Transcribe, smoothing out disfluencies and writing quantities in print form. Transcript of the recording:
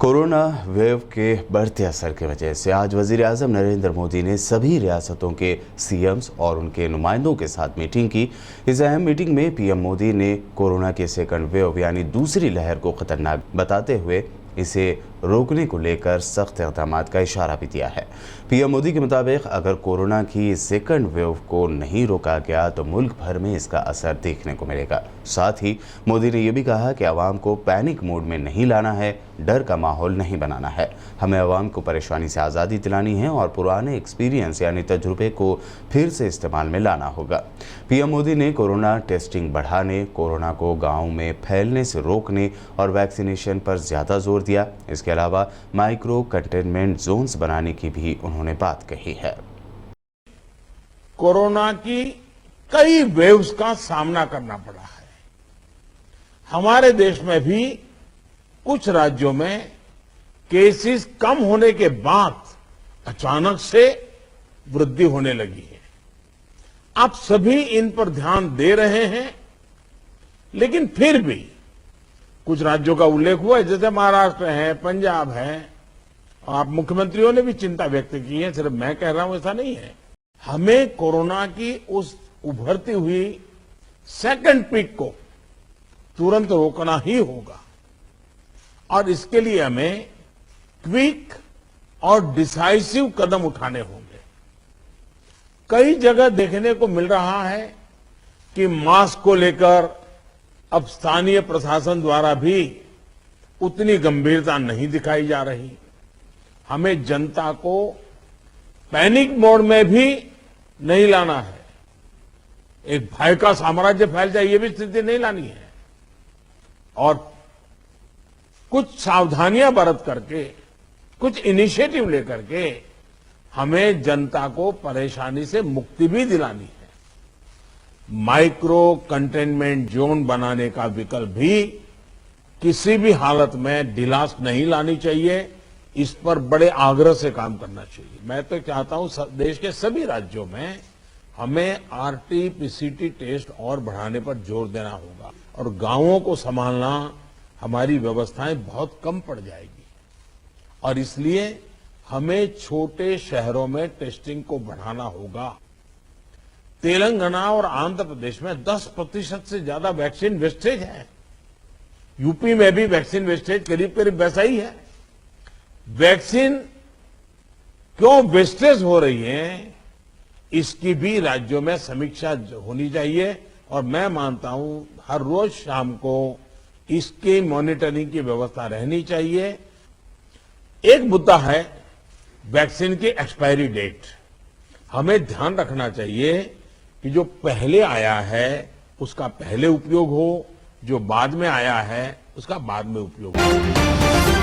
Corona wave के बढ़ते असर की वजह से आज वजीर आज़म नरेंद्र मोदी ने सभी रियासतों के सीएम्स और उनके नुमाइंदों के साथ मीटिंग की। इस अहम मीटिंग में पीएम मोदी ने कोरोना के सेकंड वेव यानी दूसरी लहर को खतरनाक बताते हुए इसे रोकने को लेकर सख्त इक़दाम का इशारा भी दिया है। पीएम मोदी के मुताबिक अगर कोरोना की सेकंड वेव को नहीं रोका गया तो मुल्क भर में इसका असर देखने को मिलेगा। साथ ही मोदी ने यह भी कहा कि आवाम को पैनिक मोड में नहीं लाना है, डर का माहौल नहीं बनाना है। हमें आवाम को परेशानी से आज़ादी दिलानी है और पुराने एक्सपीरियंस यानी तजुर्बे को फिर से इस्तेमाल में लाना होगा। पीएम मोदी ने कोरोना टेस्टिंग बढ़ाने, कोरोना को गाँव में फैलने से रोकने और वैक्सीनेशन पर ज़्यादा जोर दिया। इसके अलावा माइक्रो कंटेनमेंट जोन्स बनाने की भी उन्होंने बात कही है। कोरोना की कई वेव्स का सामना करना पड़ा है। हमारे देश में भी कुछ राज्यों में केसेस कम होने के बाद अचानक से वृद्धि होने लगी है। आप सभी इन पर ध्यान दे रहे हैं, लेकिन फिर भी कुछ राज्यों का उल्लेख हुआ है, जैसे महाराष्ट्र है, पंजाब है, और आप मुख्यमंत्रियों ने भी चिंता व्यक्त की है। सिर्फ मैं कह रहा हूं ऐसा नहीं है। हमें कोरोना की उस उभरती हुई सेकंड पीक को तुरंत रोकना ही होगा और इसके लिए हमें क्विक और डिसाइसिव कदम उठाने होंगे। कई जगह देखने को मिल रहा है कि मास्क को लेकर अब स्थानीय प्रशासन द्वारा भी उतनी गंभीरता नहीं दिखाई जा रही। हमें जनता को पैनिक मोड में भी नहीं लाना है। एक भय का साम्राज्य फैल जाए ये भी स्थिति नहीं लानी है और कुछ सावधानियां बरत करके, कुछ इनिशिएटिव लेकर के हमें जनता को परेशानी से मुक्ति भी दिलानी है। माइक्रो कंटेनमेंट जोन बनाने का विकल्प भी किसी भी हालत में ढिलास नहीं लानी चाहिए। इस पर बड़े आग्रह से काम करना चाहिए। मैं तो चाहता हूं देश के सभी राज्यों में हमें आरटी-पीसीटी टेस्ट और बढ़ाने पर जोर देना होगा और गांवों को संभालना हमारी व्यवस्थाएं बहुत कम पड़ जाएगी और इसलिए हमें छोटे शहरों में टेस्टिंग को बढ़ाना होगा। तेलंगाना और आंध्र प्रदेश में 10% से ज्यादा वैक्सीन वेस्टेज है। यूपी में भी वैक्सीन वेस्टेज करीब करीब वैसा ही है। वैक्सीन क्यों वेस्टेज हो रही है, इसकी भी राज्यों में समीक्षा होनी चाहिए और मैं मानता हूं हर रोज शाम को इसकी मॉनिटरिंग की व्यवस्था रहनी चाहिए। एक मुद्दा है वैक्सीन की एक्सपायरी डेट। हमें ध्यान रखना चाहिए कि जो पहले आया है उसका पहले उपयोग हो, जो बाद में आया है उसका बाद में उपयोग हो।